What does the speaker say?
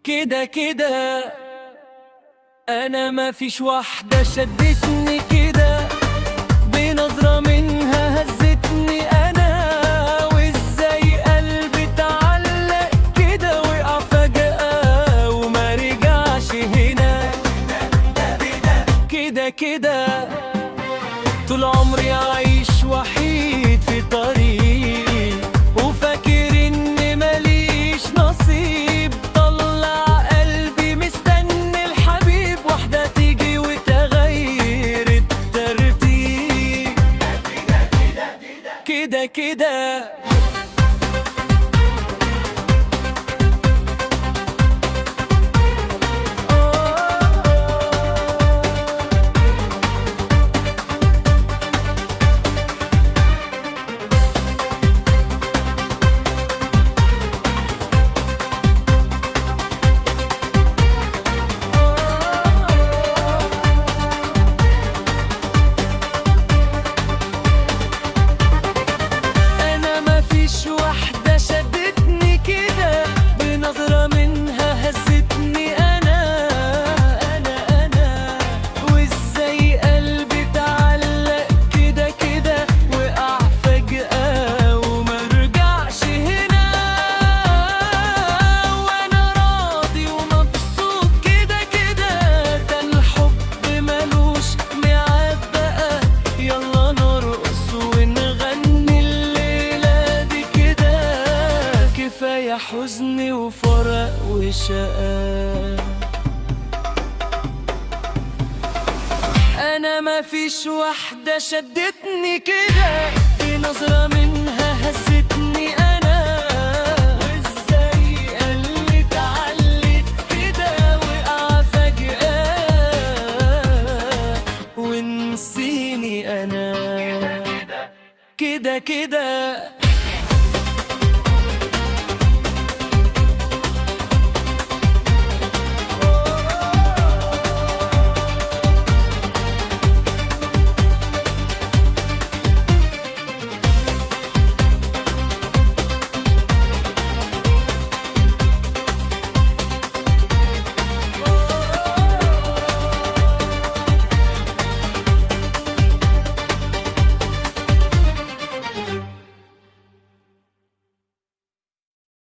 كده كده انا مفيش واحدة شدتني كده، بنظرة منها هزتني انا، وازاي قلبي اتعلق كده وقع فجأة وما رجعش هنا. كده كده طول عمري عايش وحيد في طريقي، وفاكر اني ماليش نصيب، طلع قلبي مستني الحبيب، واحدة تيجي وتغير الترتيب. كده كده كفاية حزن وفراق وشقاء. أنا مفيش واحدة شدتني كده، بنظرة منها هزتني أنا، وإزاي قلبي اتعلق كده وقع فجأة ونسيني أنا. كده كده